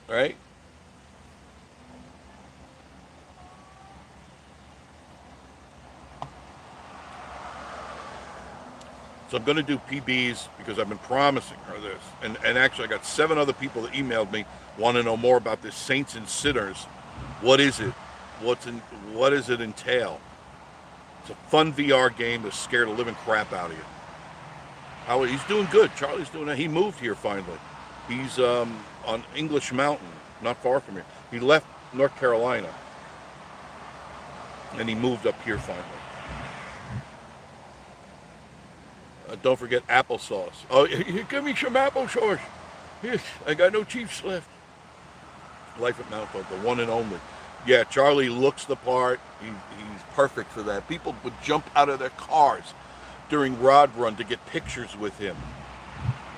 right? So I'm going to do PBs because I've been promising her this. And actually I got 7 other people that emailed me, want to know more about this Saints and Sinners. What is it? What does it entail? It's a fun VR game to scare the living crap out of you. He's doing good. Charlie's doing that. He moved here finally. He's on English Mountain, not far from here. He left North Carolina and he moved up here finally. Don't forget applesauce. Oh, give me some applesauce. Yes, I got no Chiefs left. Life at Mount Folk, the one and only. Yeah, Charlie looks the part. He's perfect for that. People would jump out of their cars during Rod Run to get pictures with him.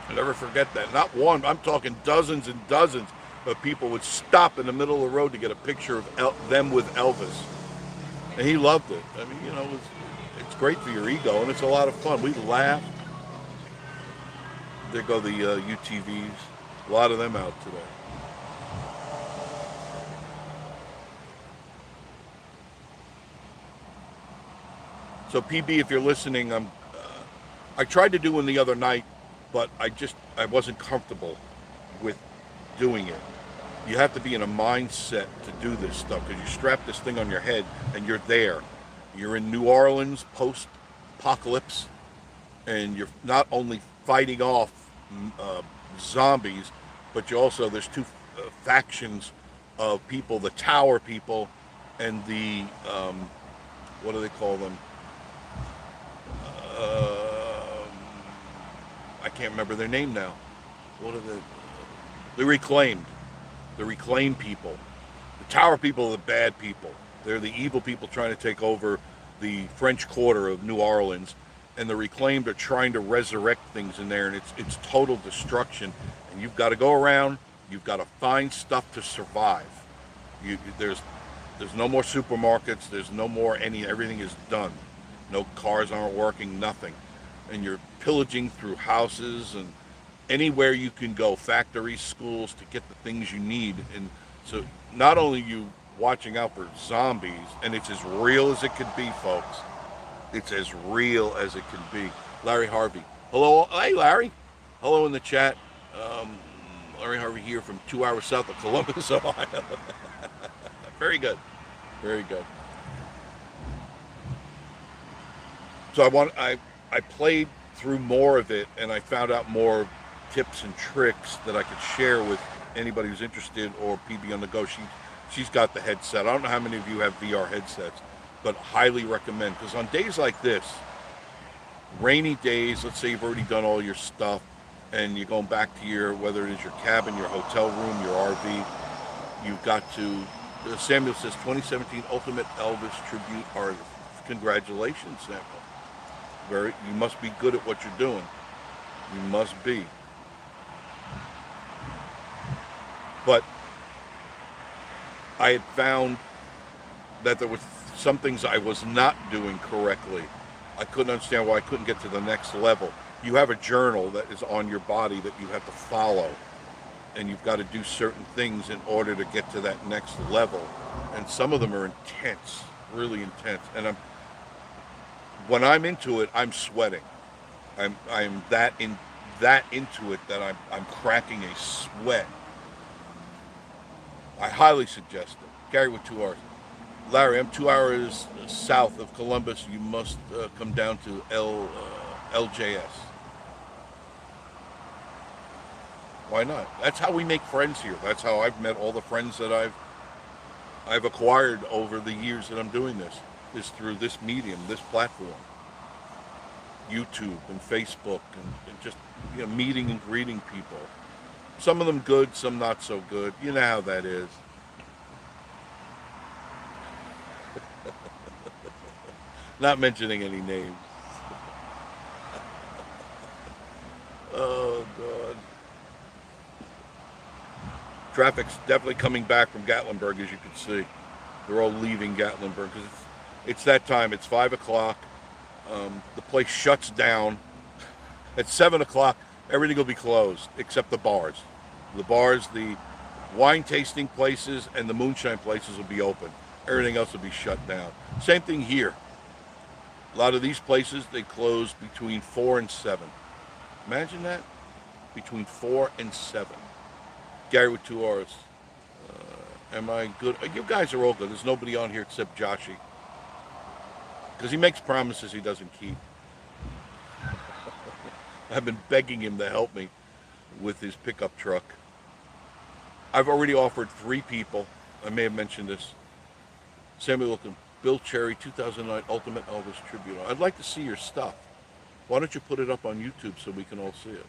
I'll never forget that. Not one, I'm talking dozens and dozens of people would stop in the middle of the road to get a picture of them with Elvis. And he loved it. I mean, it's great for your ego, and it's a lot of fun. We laugh. There go the UTVs. A lot of them out today. So PB, if you're listening, I tried to do one the other night, but I wasn't comfortable with doing it. You have to be in a mindset to do this stuff because you strap this thing on your head and you're there. You're in New Orleans post-apocalypse, and you're not only fighting off zombies, but there's 2 factions of people, the Tower people and the, what do they call them? I can't remember their name now. What are the Reclaimed. The Reclaimed people. The Tower people are the bad people. They're the evil people trying to take over the French Quarter of New Orleans, and the reclaimed are trying to resurrect things in there, and it's total destruction. And you've got to go around. You've got to find stuff to survive. There's no more supermarkets. There's no more everything is done. No cars aren't working. Nothing, and you're pillaging through houses and anywhere you can go, factories, schools, to get the things you need. And so not only you watching out for zombies, and it's as real as it could be, folks. It's as real as it can be. Larry Harvey. Hello. Hey, Larry. Hello in the chat. Larry Harvey here from 2 hours south of Columbus, Ohio. Very good. Very good. So I played through more of it, and I found out more tips and tricks that I could share with anybody who's interested, or PB on the go. She's got the headset. I don't know how many of you have VR headsets, but highly recommend, because on days like this, rainy days, let's say you've already done all your stuff and you're going back to whether it is your cabin, your hotel room, your RV, you've got to, Samuel says 2017 Ultimate Elvis Tribute Artist. Congratulations, Samuel. You must be good at what you're doing. You must be. But I had found that there was some things I was not doing correctly. I couldn't understand why I couldn't get to the next level. You have a journal that is on your body that you have to follow, and you've got to do certain things in order to get to that next level. And some of them are intense, really intense. And when I'm into it, I'm sweating. I'm that into it that I'm cracking a sweat. I highly suggest it. Gary with 2 hours. Larry, I'm 2 hours south of Columbus. You must come down to LJS. Why not? That's how we make friends here. That's how I've met all the friends that I've acquired over the years that I'm doing this. Is through this medium, this platform. YouTube and Facebook and just meeting and greeting people. Some of them good, some not so good. You know how that is. Not mentioning any names. Oh, God. Traffic's definitely coming back from Gatlinburg, as you can see. They're all leaving Gatlinburg because it's that time. It's 5 o'clock. The place shuts down. At 7 o'clock, everything will be closed except the bars. The bars, the wine tasting places, and the moonshine places will be open. Everything else will be shut down. Same thing here. A lot of these places, they close between 4 and 7. Imagine that. Between 4 and 7. Gary with 2 R's. Am I good? You guys are all good. There's nobody on here except Joshy. Because he makes promises he doesn't keep. I've been begging him to help me with his pickup truck. I've already offered 3 people. I may have mentioned this. Samuel Wilkin, Bill Cherry, 2009 Ultimate Elvis Tribute. I'd like to see your stuff. Why don't you put it up on YouTube so we can all see it?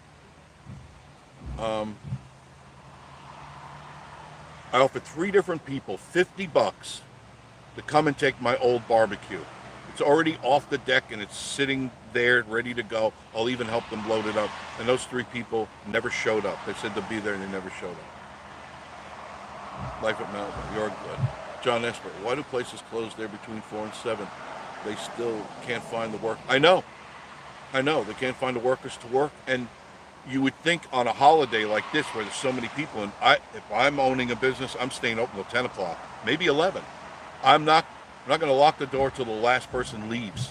I offered 3 different people $50 to come and take my old barbecue. It's already off the deck and it's sitting there ready to go. I'll even help them load it up. And those 3 people never showed up. They said they'll be there and they never showed up. Life at Mountain, you're good. John Esper, why do places close there between 4 and 7? They still can't find the work. I know. They can't find the workers to work. And you would think on a holiday like this where there's so many people, and if I'm owning a business, I'm staying open till 10 o'clock, maybe 11. I'm not going to lock the door till the last person leaves.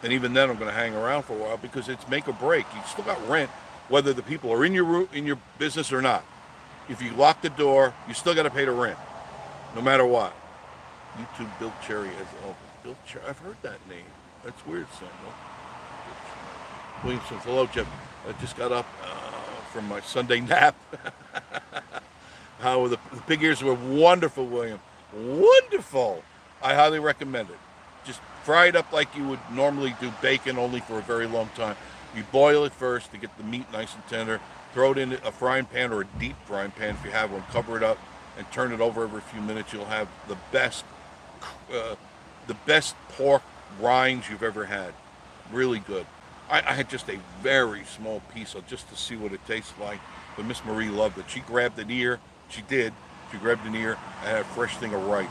And even then I'm going to hang around for a while because it's make or break. You still got rent, whether the people are in your business or not. If you lock the door, you still got to pay the rent, no matter what. YouTube Bill Cherry as Bill Cherry. I've heard that name. That's weird, Samuel. Williamson, hello, Jeff. I just got up from my Sunday nap. How the pig ears were wonderful, William. Wonderful. I highly recommend it. Just fry it up like you would normally do bacon, only for a very long time. You boil it first to get the meat nice and tender. Throw it in a frying pan or a deep frying pan if you have one. Cover it up and turn it over every few minutes. You'll have the best pork rinds you've ever had. Really good. I had just a very small piece of just to see what it tastes like. But Miss Marie loved it. She grabbed an ear. She did. She grabbed an ear and had a fresh thing of rice.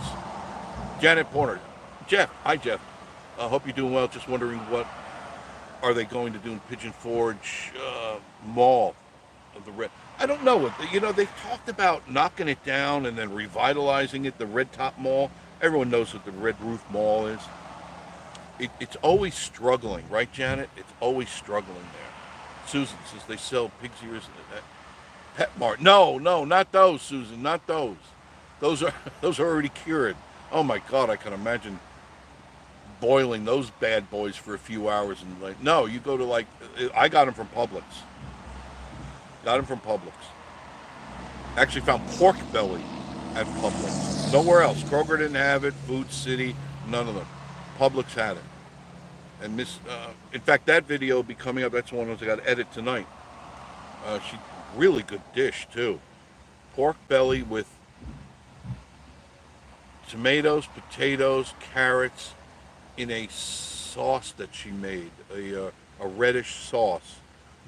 Janet Porter. Jeff. Hi, Jeff. I hope you're doing well. Just wondering what are they going to do in Pigeon Forge Mall of the Red. I don't know. You know, they've talked about knocking it down and then revitalizing it, the Red Top Mall. Everyone knows what the Red Roof Mall is. It's always struggling, right, Janet? It's always struggling there. Susan says they sell pig's ears at Pet Mart. No, not those, Susan, not those. Those are those are already cured. Oh my God, I can imagine boiling those bad boys for a few hours and like. No, you go to like. I got them from Publix. Got them from Publix. Actually found pork belly at Publix. Nowhere else. Kroger didn't have it. Food City, none of them. Publix had it. And in fact, that video will be coming up. That's one I got to edit tonight. She really good dish too. Pork belly with tomatoes, potatoes, carrots in a sauce that she made, a reddish sauce.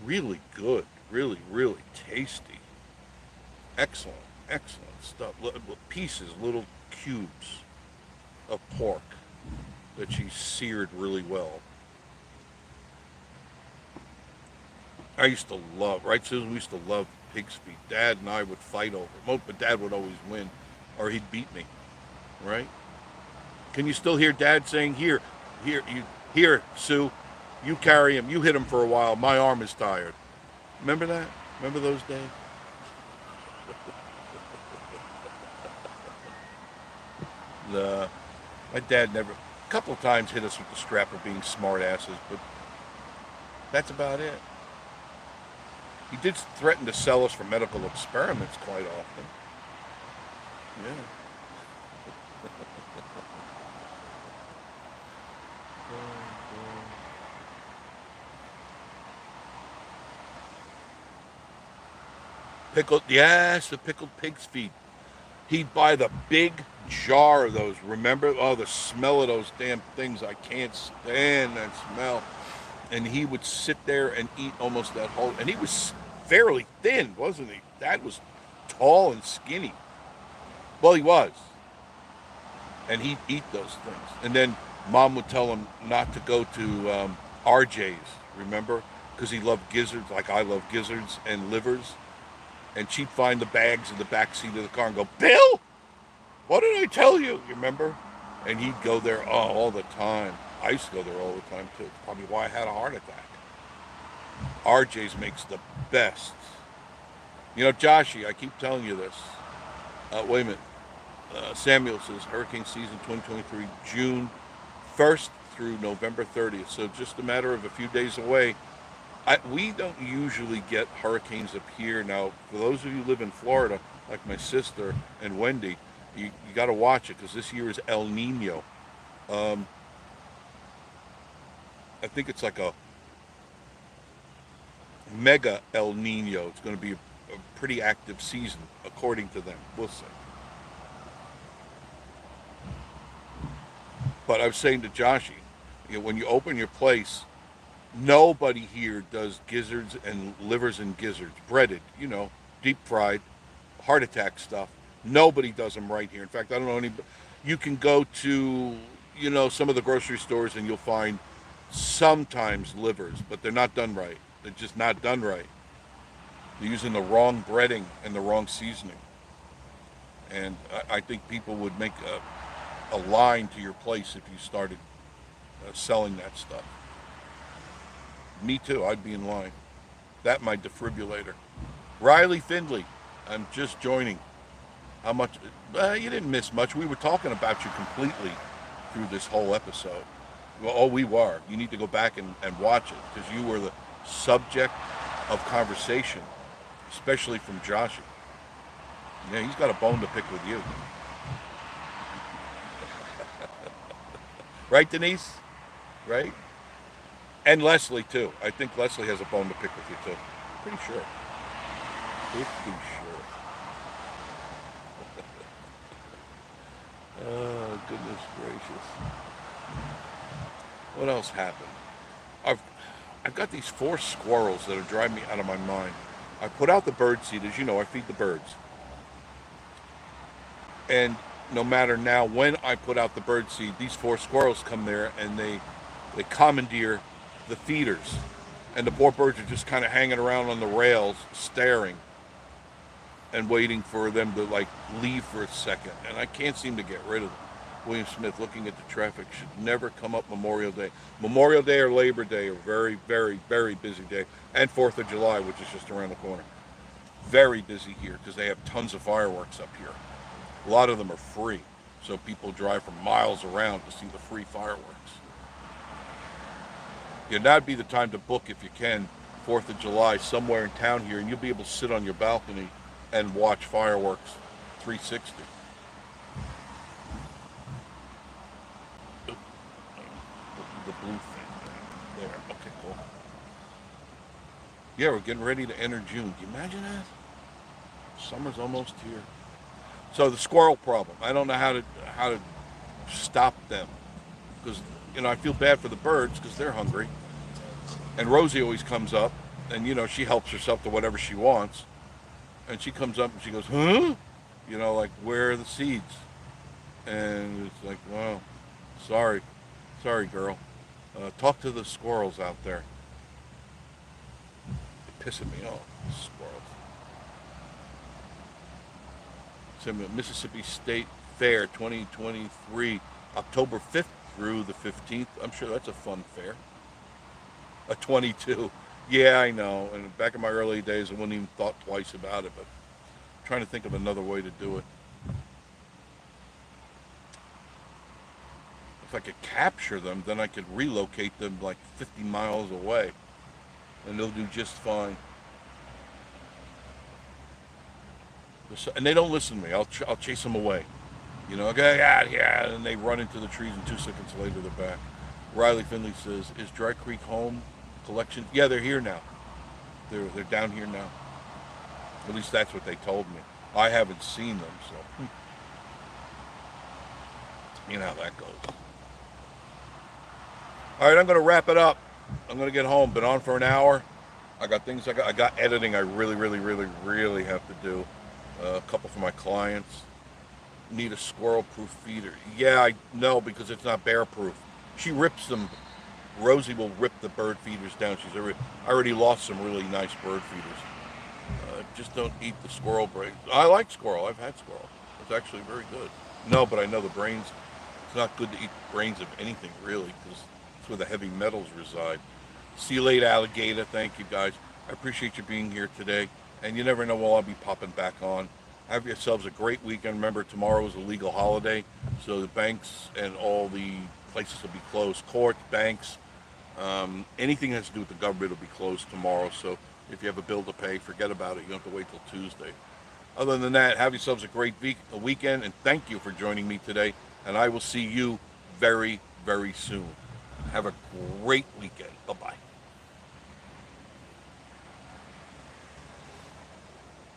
Really good. Really, really tasty. Excellent, excellent stuff. Pieces, little cubes of pork that she seared really well. I used to love, right, Susan? We used to love pig's feet. Dad and I would fight over it, but Dad would always win, or he'd beat me, right? Can you still hear Dad saying, "Here, Sue, you carry him. You hit him for a while. My arm is tired." Remember that? Remember those days? My dad never, a couple of times hit us with the strap of being smart asses, but that's about it. He did threaten to sell us for medical experiments quite often. Yeah. Pickled, yes, the pickled pig's feet. He'd buy the big jar of those. Remember? Oh, the smell of those damn things. I can't stand that smell. And he would sit there and eat almost that whole. And he was fairly thin, wasn't he? Dad was tall and skinny. Well, he was. And he'd eat those things. And then Mom would tell him not to go to RJ's, remember? Because he loved gizzards, like I love gizzards and livers. And she'd find the bags in the back seat of the car and go, "Bill, what did I tell you?" You remember? And he'd go there all the time. I used to go there all the time too. Probably why I had a heart attack. RJ's makes the best. You know, Joshy, I keep telling you this. Wait a minute. Samuel says hurricane season 2023, June 1st through November 30th. So just a matter of a few days away. We don't usually get hurricanes up here. Now, for those of you who live in Florida, like my sister and Wendy, you got to watch it because this year is El Nino. I think it's like a mega El Nino. It's going to be a pretty active season, according to them. We'll see. But I was saying to Joshy, when you open your place, nobody here does gizzards and livers and gizzards, breaded, deep fried, heart attack stuff. Nobody does them right here. In fact, I don't know any. You can go to, some of the grocery stores and you'll find sometimes livers, but they're not done right. They're just not done right. They're using the wrong breading and the wrong seasoning. And I think people would make a line to your place if you started selling that stuff. Me too, I'd be in line. That my defibrillator. Riley Findley, I'm just joining. How much? You didn't miss much. We were talking about you completely through this whole episode. Well, we were. You need to go back and watch it because you were the subject of conversation, especially from Joshy. Yeah, he's got a bone to pick with you. Right, Denise? Right? And Leslie, too. I think Leslie has a bone to pick with you, too. Pretty sure. Pretty sure. Oh, goodness gracious. What else happened? I've I've got these 4 squirrels that are driving me out of my mind. I put out the bird seed, as you know, I feed the birds. And no matter now when I put out the bird seed, these 4 squirrels come there and they commandeer the feeders. And the poor birds are just kind of hanging around on the rails, staring and waiting for them to like leave for a second. And I can't seem to get rid of them. William Smith, looking at the traffic, should never come up Memorial Day. Memorial Day or Labor Day are very, very, very busy day. And 4th of July, which is just around the corner. Very busy here because they have tons of fireworks up here. A lot of them are free, so people drive from miles around to see the free fireworks. Yeah, that'd be the time to book, if you can, 4th of July somewhere in town here, and you'll be able to sit on your balcony and watch fireworks 360. The blue thing there. Okay, cool. Yeah, we're getting ready to enter June. Can you imagine that? Summer's almost here. So the squirrel problem. I don't know how to stop them, because I feel bad for the birds because they're hungry. And Rosie always comes up, and she helps herself to whatever she wants. And she comes up and she goes, "Huh?" Like, where are the seeds? And it's like, wow, sorry, girl. Talk to the squirrels out there. They're pissing me off, squirrels. Mississippi State Fair 2023, October 5th through the 15th. I'm sure that's a fun fair. A 22. Yeah, I know. And back in my early days, I wouldn't even thought twice about it, but I'm trying to think of another way to do it. If I could capture them, then I could relocate them like 50 miles away, and they'll do just fine. And they don't listen to me. I'll chase them away. Okay, yeah, and they run into the trees, and 2 seconds later they're back. Riley Finley says, "Is Dry Creek home collection?" Yeah, they're here now. They're down here now. At least that's what they told me. I haven't seen them, so you know how that goes. All right, I'm going to wrap it up. I'm going to get home. Been on for an hour. I got things. I got editing. I really, really, really, really have to do. A couple for my clients. Need a squirrel-proof feeder. Yeah, I know, because it's not bear-proof. She rips them. Rosie will rip the bird feeders down. I already lost some really nice bird feeders. Just don't eat the squirrel brains. I like squirrel. I've had squirrel. It's actually very good. No, but I know the brains. It's not good to eat brains of anything, really, because it's where the heavy metals reside. See you later, alligator. Thank you, guys. I appreciate you being here today. And you never know when I'll be popping back on. Have yourselves a great weekend. Remember, tomorrow is a legal holiday, so the banks and all the places will be closed. Courts, banks, anything that has to do with the government will be closed tomorrow. So if you have a bill to pay, forget about it. You don't have to wait till Tuesday. Other than that, have yourselves a great weekend, and thank you for joining me today. And I will see you very, very soon. Have a great weekend. Bye-bye.